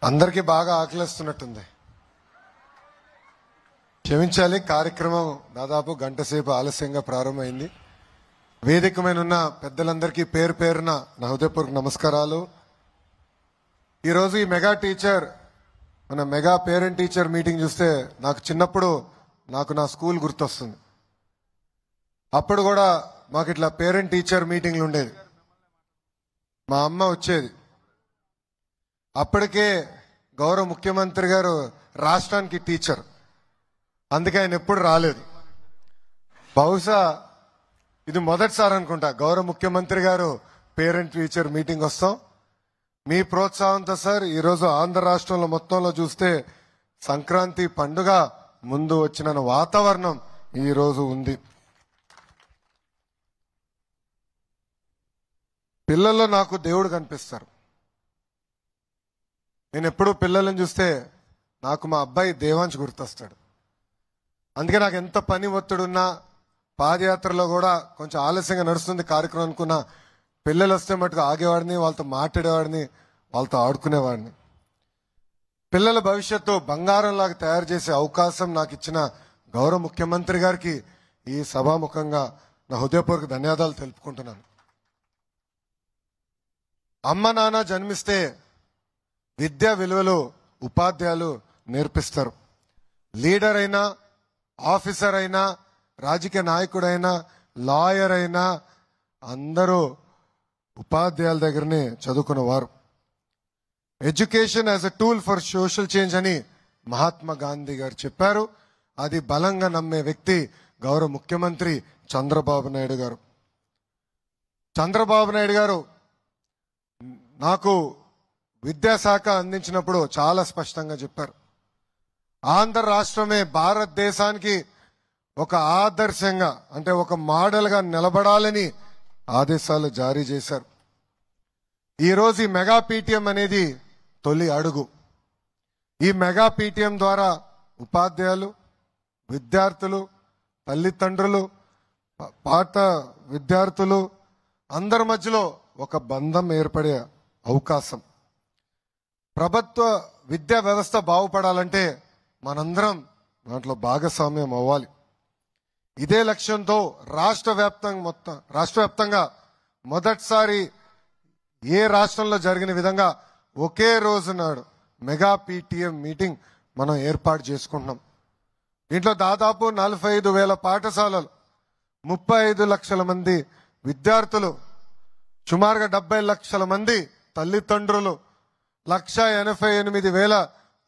అందరికీ బాగా ఆకలిస్తున్నట్టుంది. క్షమించాలి, కార్యక్రమం దాదాపు గంట సేపు ఆలస్యంగా ప్రారంభమైంది. వేదిక మీద ఉన్న పెద్దలందరికీ పేరు పేరున నా హృదయపూర్వక నమస్కారాలు. ఈరోజు ఈ మెగా టీచర్ మన మెగా పేరెంట్ టీచర్ మీటింగ్ చూస్తే నాకు చిన్నప్పుడు నా స్కూల్ గుర్తొస్తుంది. అప్పుడు కూడా మాకు ఇట్లా పేరెంట్ టీచర్ మీటింగ్లు ఉండేది. మా అమ్మ వచ్చేది. అప్పటికే గౌరవ ముఖ్యమంత్రి గారు రాష్ట్రానికి టీచర్, అందుకే ఆయన ఎప్పుడు రాలేదు. బహుశా ఇది మొదటిసారి అనుకుంటా గౌరవ ముఖ్యమంత్రి గారు పేరెంట్ టీచర్ మీటింగ్ వస్తాం. మీ ప్రోత్సాహంతో సార్ ఈరోజు ఆంధ్ర రాష్ట్రంలో మొత్తంలో చూస్తే సంక్రాంతి పండుగ ముందు వచ్చిన వాతావరణం ఈరోజు ఉంది. పిల్లల్లో నాకు దేవుడు కనిపిస్తారు. నేను ఎప్పుడు పిల్లలను చూస్తే నాకు మా అబ్బాయి దేవాంశ్ గుర్తొస్తాడు. అందుకే నాకు ఎంత పని ఒత్తిడున్నా పాదయాత్రలో కూడా కొంచెం ఆలస్యంగా నడుస్తుంది కార్యక్రమం అనుకున్నా పిల్లలు వస్తే మటుకు ఆగేవాడిని, వాళ్ళతో మాట్లాడేవాడిని, వాళ్ళతో ఆడుకునేవాడిని. పిల్లల భవిష్యత్తు బంగారంలాగా తయారు చేసే అవకాశం నాకు ఇచ్చిన గౌరవ ముఖ్యమంత్రి గారికి ఈ సభాముఖంగా నా హృదయపూర్వక ధన్యవాదాలు తెలుపుకుంటున్నాను. అమ్మ నాన్న జన్మిస్తే విద్యా విలువలు ఉపాధ్యాయులు నేర్పిస్తారు. లీడర్ అయినా, ఆఫీసర్ అయినా, రాజకీయ నాయకుడైనా, లాయర్ అయినా అందరూ ఉపాధ్యాయుల దగ్గరనే చదువుకున్నవారు. Education as a tool for social change అని మహాత్మా గాంధీ గారు చెప్పారు. అది బలంగా నమ్మే వ్యక్తి గౌరవ ముఖ్యమంత్రి చంద్రబాబు నాయుడు గారు. చంద్రబాబు నాయుడు గారు నాకు విద్యాశాఖ అందించినప్పుడు చాలా స్పష్టంగా చెప్పారు. ఆంధ్ర రాష్ట్రమే భారతదేశానికి ఒక ఆదర్శంగా, అంటే ఒక మోడల్గా నిలబడాలని ఆదేశాలు జారీ చేశారు. ఈరోజు ఈ మెగా పీటీఎం అనేది తొలి అడుగు. ఈ మెగా పీటీఎం ద్వారా ఉపాధ్యాయులు, విద్యార్థులు, తల్లిదండ్రులు, పాఠ విద్యార్థులు అందరి మధ్యలో ఒక బంధం ఏర్పడే అవకాశం. ప్రభుత్వ విద్యా వ్యవస్థ బాగుపడాలంటే మనందరం దాంట్లో భాగస్వామ్యం అవ్వాలి. ఇదే లక్ష్యంతో రాష్ట్ర వ్యాప్తంగా మొదటిసారి ఏ రాష్ట్రంలో జరిగిన విధంగా ఒకే రోజు నాడు మెగా పీటీఎం మీటింగ్ మనం ఏర్పాటు చేసుకుంటున్నాం. దీంట్లో దాదాపు 45,000 పాఠశాలలు, 35 లక్షల మంది విద్యార్థులు, సుమారుగా 70 లక్షల మంది తల్లిదండ్రులు, 1,88,000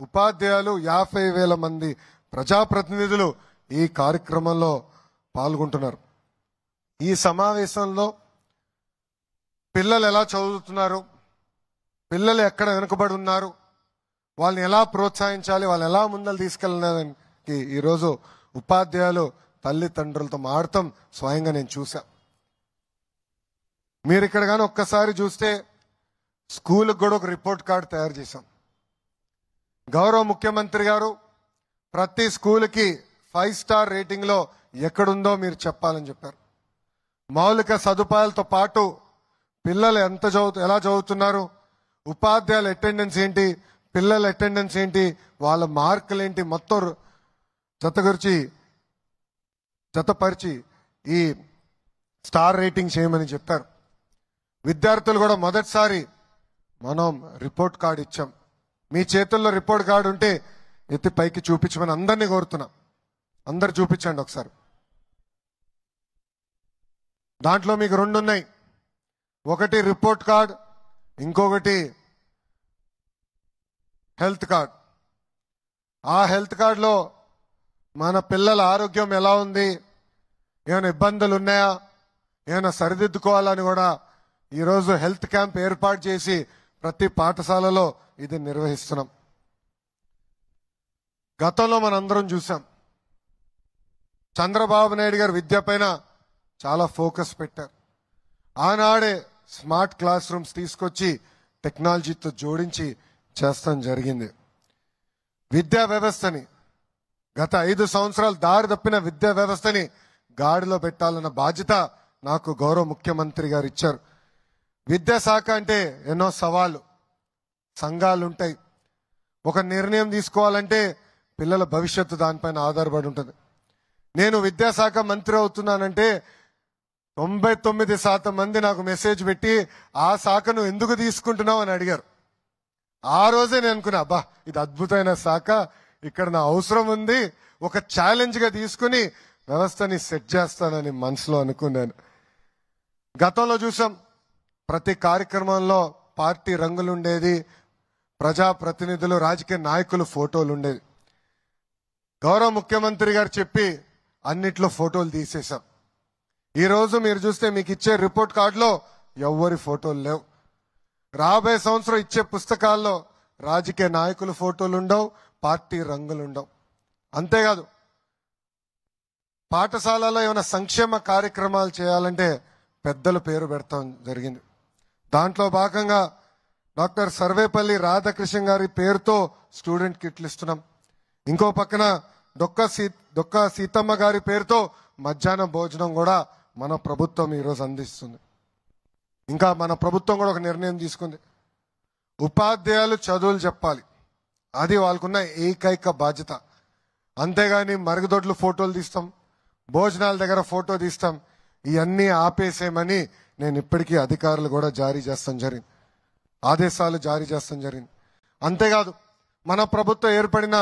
ఉపాధ్యాయులు, 50,000 మంది ప్రజాప్రతినిధులు ఈ కార్యక్రమంలో పాల్గొంటున్నారు. ఈ సమావేశంలో పిల్లలు ఎలా చదువుతున్నారు, పిల్లలు ఎక్కడ వెనుకబడి ఉన్నారు, వాళ్ళని ఎలా ప్రోత్సహించాలి, వాళ్ళని ఎలా ముందలు తీసుకెళ్ళడానికి ఈరోజు ఉపాధ్యాయులు తల్లిదండ్రులతో మాడటం స్వయంగా నేను చూసా. మీరు ఇక్కడ కానీ ఒక్కసారి చూస్తే స్కూల్కి కూడా ఒక రిపోర్ట్ కార్డు తయారు చేశాం. గౌరవ ముఖ్యమంత్రి గారు ప్రతి స్కూల్కి 5 స్టార్ రేటింగ్లో ఎక్కడుందో మీరు చెప్పాలని చెప్పారు. మౌలిక సదుపాయాలతో పాటు పిల్లలు ఎలా చదువుతున్నారు, ఉపాధ్యాయుల అటెండెన్స్ ఏంటి, పిల్లల అటెండెన్స్ ఏంటి, వాళ్ళ మార్కులు ఏంటి, మొత్తం జతపరిచి ఈ స్టార్ రేటింగ్ చేయమని చెప్పారు. విద్యార్థులు కూడా మొదటిసారి మనం రిపోర్ట్ కార్డు ఇచ్చాం. మీ చేతుల్లో రిపోర్ట్ కార్డు ఉంటే ఎత్తి పైకి చూపించమని అందరినీ కోరుతున్నాం. అందరు చూపించండి ఒకసారి. దాంట్లో మీకు 2 ఉన్నాయి. ఒకటి రిపోర్ట్ కార్డ్, ఇంకొకటి హెల్త్ కార్డ్. ఆ హెల్త్ కార్డులో మన పిల్లల ఆరోగ్యం ఎలా ఉంది, ఏమైనా ఇబ్బందులు ఉన్నాయా, ఏమైనా సరిదిద్దుకోవాలని కూడా ఈరోజు హెల్త్ క్యాంప్ ఏర్పాటు చేసి ప్రతి పాఠశాలలో ఇది నిర్వహిస్తున్నాం. గతంలో మనందరం చూసాం చంద్రబాబు నాయుడు గారు విద్య పైన చాలా ఫోకస్ పెట్టారు. ఆనాడే స్మార్ట్ క్లాస్ రూమ్స్ తీసుకొచ్చి టెక్నాలజీతో జోడించి చేస్తాం జరిగింది. విద్యా వ్యవస్థని గత 5 సంవత్సరాలు దారి తప్పిన విద్యా వ్యవస్థని గాడిలో పెట్టాలన్న బాధ్యత నాకు గౌరవ ముఖ్యమంత్రి గారు ఇచ్చారు. విద్యాశాఖ అంటే ఎన్నో సవాళ్ళు, సంఘాలు ఉంటాయి, ఒక నిర్ణయం తీసుకోవాలంటే పిల్లల భవిష్యత్తు దానిపైన ఆధారపడి ఉంటుంది. నేను విద్యాశాఖ మంత్రి అవుతున్నానంటే 99% మంది నాకు మెసేజ్ పెట్టి ఆ శాఖను ఎందుకు తీసుకుంటున్నావు అని అడిగారు. ఆ రోజే నేను అనుకున్నా, అబ్బా ఇది అద్భుతమైన శాఖ, ఇక్కడ నా అవసరం ఉంది, ఒక ఛాలెంజ్ గా తీసుకుని వ్యవస్థని సెట్ చేస్తానని మనసులో అనుకున్నాను. గతంలో చూసాం, ప్రతి కార్యక్రమంలో పార్టీ రంగులుండేది, ప్రజాప్రతినిధులు రాజకీయ నాయకులు ఫోటోలు ఉండేది. గౌరవ ముఖ్యమంత్రి గారు చెప్పి అన్నిట్లో ఫోటోలు తీసేశాం. ఈ రోజు మీరు చూస్తే మీకు ఇచ్చే రిపోర్ట్ కార్డులో ఎవ్వరి ఫోటోలు లేవు. రాబోయే సంవత్సరం ఇచ్చే పుస్తకాల్లో రాజకీయ నాయకుల ఫోటోలు ఉండవు, పార్టీ రంగులు ఉండవు. అంతేకాదు, పాఠశాలలో ఏమైనా సంక్షేమ కార్యక్రమాలు చేయాలంటే పెద్దల పేరు పెడతాం జరిగింది. దాంట్లో భాగంగా డాక్టర్ సర్వేపల్లి రాధాకృష్ణ గారి పేరుతో స్టూడెంట్ కిట్లు ఇస్తున్నాం. ఇంకో పక్కన డొక్క సీతమ్మ గారి పేరుతో మధ్యాహ్న భోజనం కూడా మన ప్రభుత్వం ఈరోజు అందిస్తుంది. ఇంకా మన ప్రభుత్వం కూడా ఒక నిర్ణయం తీసుకుంది, ఉపాధ్యాయులు చదువులు చెప్పాలి, అది వాళ్ళకున్న ఏకైక బాధ్యత. అంతేగాని మరుగుదొడ్లు ఫోటోలు తీస్తాం, భోజనాల దగ్గర ఫోటో తీస్తాం, ఇవన్నీ ఆపేసేయమని నేను ఇప్పటికీ అధికారులు కూడా ఆదేశాలు జారీ చేస్తాం జరిగింది. అంతేకాదు, మన ప్రభుత్వం ఏర్పడిన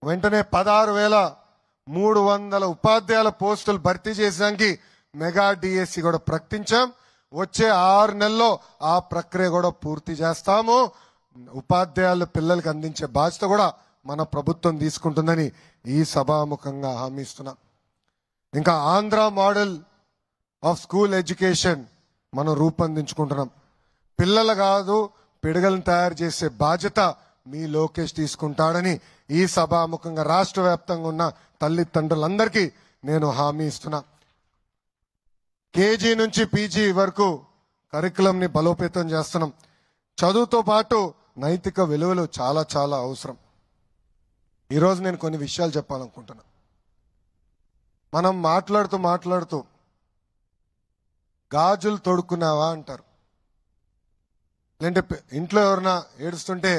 వెంటనే 16,300 ఉపాధ్యాయుల పోస్టులు భర్తీ చేసడానికి మెగా డిఎస్సి కూడా ప్రకటించాం. వచ్చే 6 నెలల్లో ఆ ప్రక్రియ కూడా పూర్తి చేస్తాము. ఉపాధ్యాయుల పిల్లలకు అందించే బాధ్యత కూడా మన ప్రభుత్వం తీసుకుంటుందని ఈ సభాముఖంగా హామీ ఇస్తున్నాం. ఇంకా Andhra model of school education మనం రూపొందించుకుంటున్నాం. పిల్లలు కాదు, పిడగలను తయారు చేసే బాధ్యత మీ లోకేష్ తీసుకుంటాడని ఈ సభాముఖంగా రాష్ట్ర వ్యాప్తంగా ఉన్న తల్లిదండ్రులందరికీ నేను హామీ ఇస్తున్నా. కేజీ నుంచి పీజీ వరకు కరికులం ని బలోపేతం చేస్తున్నాం. చదువుతో పాటు నైతిక విలువలు చాలా చాలా అవసరం. ఈరోజు నేను కొన్ని విషయాలు చెప్పాలనుకుంటున్నా. మనం మాట్లాడుతూ గాజులు తొడుక్కున్నావా అంటారు. లేదంటే ఇంట్లో ఎవరైనా ఏడుస్తుంటే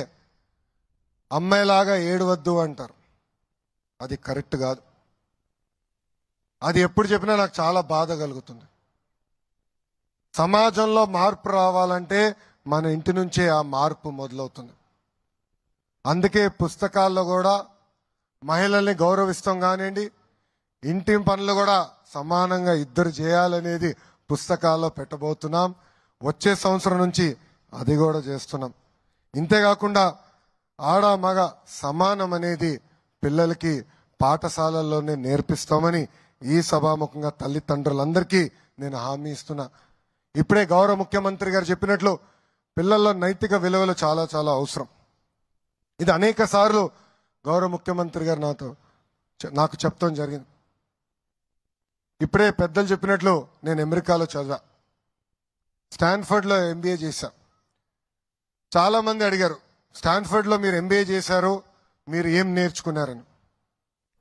అమ్మాయిలాగా ఏడవద్దు అంటారు. అది కరెక్ట్ కాదు. అది ఎప్పుడు చెప్పినా నాకు చాలా బాధ కలుగుతుంది. సమాజంలో మార్పు రావాలంటే మన ఇంటి నుంచే ఆ మార్పు మొదలవుతుంది. అందుకే పుస్తకాల్లో కూడా మహిళల్ని గౌరవిస్తాం కానివ్వండి, ఇంటి పనులు కూడా సమానంగా ఇద్దరు చేయాలనేది పుస్తకాల్లో పెట్టబోతున్నాం. వచ్చే సంవత్సరం నుంచి అది కూడా చేస్తున్నాం. ఇంతేకాకుండా ఆడ మగ సమానం అనేది పిల్లలకి పాఠశాలల్లోనే నేర్పిస్తామని ఈ సభాముఖంగా తల్లిదండ్రులందరికీ నేను హామీ ఇస్తున్నా. ఇప్పుడే గౌరవ ముఖ్యమంత్రి గారు చెప్పినట్లు పిల్లల్లో నైతిక విలువలు చాలా చాలా అవసరం. ఇది అనేక సార్లు గౌరవ ముఖ్యమంత్రి గారు నాకు చెప్తాం జరిగింది. ఇప్పుడే పెద్దలు చెప్పినట్లు నేను అమెరికాలో చదివా, స్టాన్ఫర్డ్లో ఎంబీఏ చేశా. చాలా మంది అడిగారు, స్టాన్ఫర్డ్లో మీరు ఎంబీఏ చేశారు, మీరు ఏం నేర్చుకున్నారని.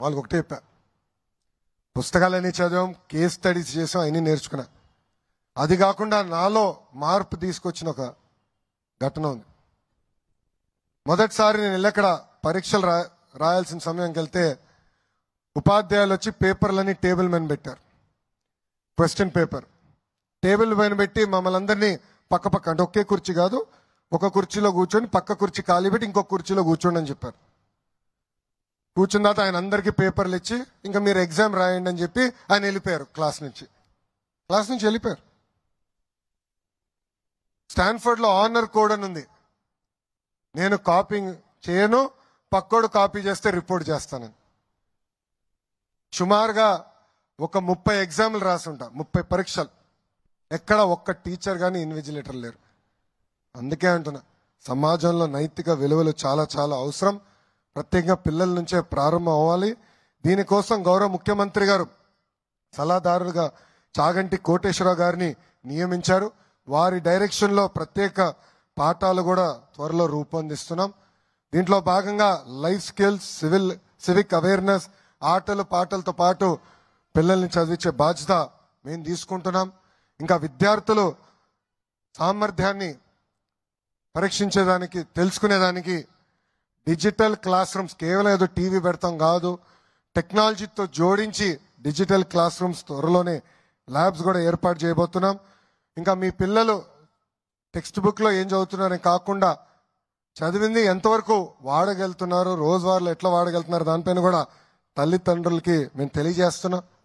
వాళ్ళకి ఒకటే చెప్పా, పుస్తకాలన్నీ చదివాం, కేస్ స్టడీస్ చేసాం, అన్నీ నేర్చుకున్నా. అది కాకుండా నాలో మార్పు తీసుకొచ్చిన ఒక ఘటన ఉంది. మొదటిసారి నేను ఎక్కడ పరీక్షలు రాయాల్సిన సమయంకి వెళ్తే ఉపాధ్యాయులు వచ్చి పేపర్లని టేబుల్ మీద పెట్టారు. క్వశ్చన్ పేపర్ టేబుల్ పైన పెట్టి మమ్మల్ని అందరినీ పక్క అంటే ఒకే కుర్చీ కాదు, ఒక కుర్చీలో కూర్చొని పక్క కుర్చీ ఖాళీ పెట్టి ఇంకొక కుర్చీలో కూర్చోండి అని చెప్పారు. కూర్చున్న తర్వాత ఆయన అందరికీ పేపర్లు ఇచ్చి ఇంకా మీరు ఎగ్జామ్ రాయండి అని చెప్పి ఆయన వెళ్ళిపోయారు. క్లాస్ నుంచి వెళ్ళిపోయారు. స్టాన్ఫర్డ్లో ఆనర్ కోడ్ అని ఉంది. నేను కాపీ చేయను, పక్కోడు కాపీ చేస్తే రిపోర్ట్ చేస్తానని. సుమారుగా ఒక 30 ఎగ్జామ్లు రాసి ఉంటా, 30 పరీక్షలు. ఎక్కడ ఒక్క టీచర్ కానీ ఇన్విజిలేటర్ లేరు. అందుకే అంటున్నా, సమాజంలో నైతిక విలువలు చాలా చాలా అవసరం. ప్రత్యేకంగా పిల్లల నుంచే ప్రారంభం అవ్వాలి. దీనికోసం గౌరవ ముఖ్యమంత్రి గారు సలహాదారులుగా చాగంటి కోటేశ్వరరావు గారిని నియమించారు. వారి డైరెక్షన్లో ప్రత్యేక పాఠాలు కూడా త్వరలో రూపొందిస్తున్నాం. దీంట్లో భాగంగా లైఫ్ స్కిల్స్, సివిక్ అవేర్నెస్, ఆటలు పాటలతో పాటు పిల్లల్ని చదివించే బాధ్యత మేము తీసుకుంటున్నాం. ఇంకా విద్యార్థులు సామర్థ్యాన్ని పరీక్షించేదానికి, తెలుసుకునేదానికి డిజిటల్ క్లాస్ రూమ్స్ కేవలం ఏదో టీవీ పెడతాం కాదు, టెక్నాలజీతో జోడించి డిజిటల్ క్లాస్ రూమ్స్ త్వరలోనే ల్యాబ్స్ కూడా ఏర్పాటు చేయబోతున్నాం. ఇంకా మీ పిల్లలు టెక్స్ట్ బుక్లో ఏం చదువుతున్నారని కాకుండా చదివింది ఎంతవరకు వాడగలుగుతున్నారు, రోజువారీలో ఎట్లా వాడగలుగుతున్నారు దానిపైన కూడా తల్లిదండ్రులకి మేము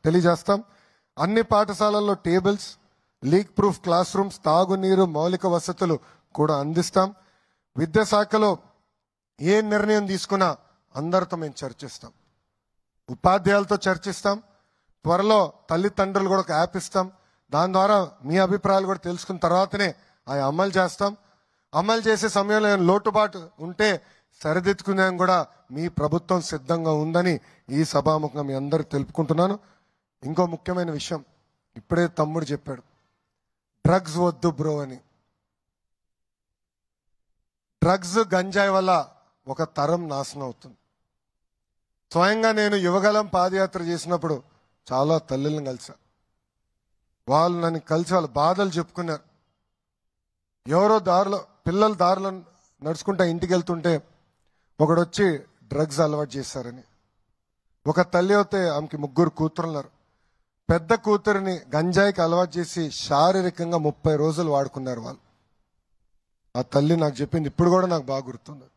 తెలియజేస్తాం. అన్ని పాఠశాలల్లో tables, leak proof class rooms, తాగునీరు, మౌలిక వసతులు కూడా అందిస్తాం. విద్యాశాఖలో ఏ నిర్ణయం తీసుకున్నా అందరితో మేము చర్చిస్తాం, ఉపాధ్యాయులతో చర్చిస్తాం. త్వరలో తల్లిదండ్రులు కూడా ఒక యాప్ ఇస్తాం. దాని ద్వారా మీ అభిప్రాయాలు కూడా తెలుసుకున్న తర్వాతనే అవి అమలు చేస్తాం. అమలు చేసే సమయంలో లోటుబాటు ఉంటే సరిదిద్దుకునేందుకు కూడా మీ ప్రభుత్వం సిద్ధంగా ఉందని ఈ సభాముఖంగా మీ అందరికి తెలుపుకుంటున్నాను. ఇంకో ముఖ్యమైన విషయం ఇప్పుడే తమ్ముడు చెప్పాడు, డ్రగ్స్ వద్దు బ్రో అని. డ్రగ్స్ గంజాయి వల్ల ఒక తరం నాశనం అవుతుంది. స్వయంగా నేను యువగలం పాదయాత్ర చేసినప్పుడు చాలా తల్లులను కలిసా. వాళ్ళు నన్ను కలిసి వాళ్ళ బాధలు చెప్పుకున్నారు. ఎవరో పిల్లలు దారిలో నడుచుకుంటా ఇంటికి వెళ్తుంటే ఒకడు వచ్చి డ్రగ్స్ అలవాటు చేశారని. ఒక తల్లి అయితే ఆమెకి 3 కూతురున్నారు. పెద్ద కూతురిని గంజాయికి అలవాటు చేసి శారీరకంగా 30 రోజులు వాడుకున్నారు వాళ్ళు. ఆ తల్లి నాకు చెప్పింది ఇప్పుడు కూడా నాకు బాగా గుర్తుంది.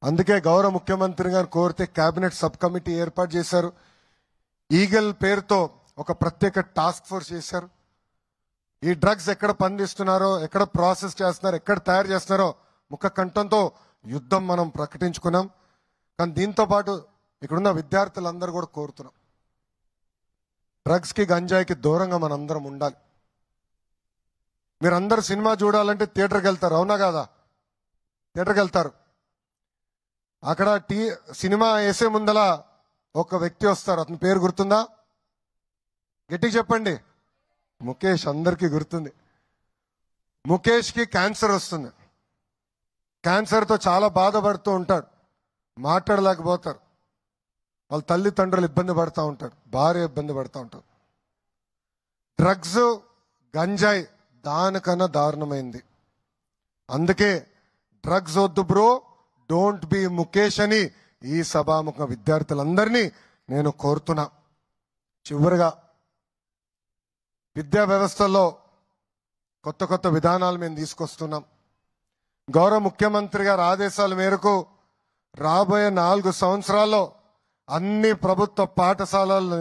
అందుకే గౌరవ ముఖ్యమంత్రి గారు కోరితే కేబినెట్ సబ్ కమిటీ ఏర్పాటు చేశారు. ఈగల్ పేరుతో ఒక ప్రత్యేక టాస్క్ ఫోర్స్ చేశారు. ఈ డ్రగ్స్ ఎక్కడ పండిస్తున్నారో, ఎక్కడ ప్రాసెస్ చేస్తున్నారో, ఎక్కడ తయారు చేస్తున్నారో ముఖ కంఠంతో యుద్ధం మనం ప్రకటించుకున్నాం. కానీ దీంతో పాటు ఇక్కడున్న విద్యార్థులందరూ కూడా కోరుతున్నాం, డ్రగ్స్కి గంజాయికి దూరంగా మనందరం ఉండాలి. మీరందరూ సినిమా చూడాలంటే థియేటర్కి వెళ్తారు, అవునా కాదా? థియేటర్కి వెళ్తారు. అక్కడ సినిమా వేసే ముందల ఒక వ్యక్తి వస్తారు. అతని పేరు గుర్తుందా? గట్టిగా చెప్పండి. ముఖేష్. అందరికీ గుర్తుంది. ముఖేష్కి క్యాన్సర్ వస్తుంది. క్యాన్సర్తో చాలా బాధపడుతూ ఉంటాడు, మాట్లాడలేకపోతారు. వాళ్ళ తల్లిదండ్రులు ఇబ్బంది పడుతూ ఉంటారు, భార్య ఇబ్బంది పడుతూ ఉంటారు. డ్రగ్స్ గంజాయి దానికన్నా దారుణమైంది. అందుకే డ్రగ్స్ వద్దు బ్రో, డోంట్ బి ముఖేష్ అని ఈ సభాముఖ విద్యార్థులందరినీ నేను కోరుతున్నా. చివరిగా విద్యా వ్యవస్థలో కొత్త విధానాలు మేము తీసుకొస్తున్నాం. గౌరవ ముఖ్యమంత్రి గారి ఆదేశాల మేరకు రాబోయే 4 సంవత్సరాల్లో అన్ని ప్రభుత్వ పాఠశాలలను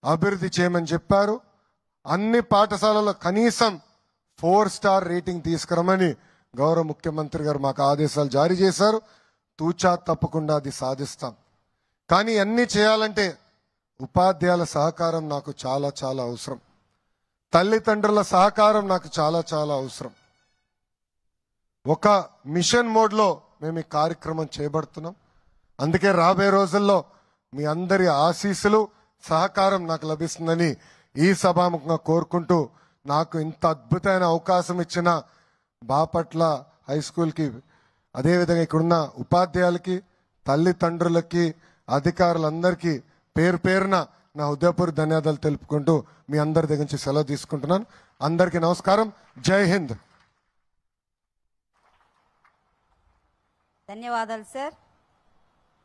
అభివృద్ధి చేయమని చెప్పారు. అన్ని పాఠశాలల్లో కనీసం 4 స్టార్ రేటింగ్ తీసుకురమని గౌరవ ముఖ్యమంత్రి గారు మాకు ఆదేశాలు జారీ చేశారు. తూచా తప్పకుండా అది సాధిస్తాం. కానీ అన్నీ చేయాలంటే ఉపాధ్యాయుల సహకారం నాకు చాలా చాలా అవసరం. తల్లిదండ్రుల సహకారం నాకు చాలా చాలా అవసరం. ఒక మిషన్ మోడ్లో మేము ఈ కార్యక్రమం చేపడుతున్నాం. అందుకే రాబోయే రోజుల్లో మీ అందరి ఆశీస్సులు, సహకారం నాకు లభిస్తుందని ఈ సభాముఖంగా కోరుకుంటూ, నాకు ఇంత అద్భుతమైన అవకాశం ఇచ్చిన బాపట్ల హై స్కూల్కి, అదేవిధంగా ఇక్కడున్న ఉపాధ్యాయులకి, తల్లిదండ్రులకి, అధికారులందరికీ పేరు పేరున నా హృదయపూర్వక ధన్యవాదాలు తెలుపుకుంటూ మీ అందరి దగ్గర నుంచి సెలవు తీసుకుంటున్నాను. అందరికీ నమస్కారం. జై హింద్. ధన్యవాదాలు సార్.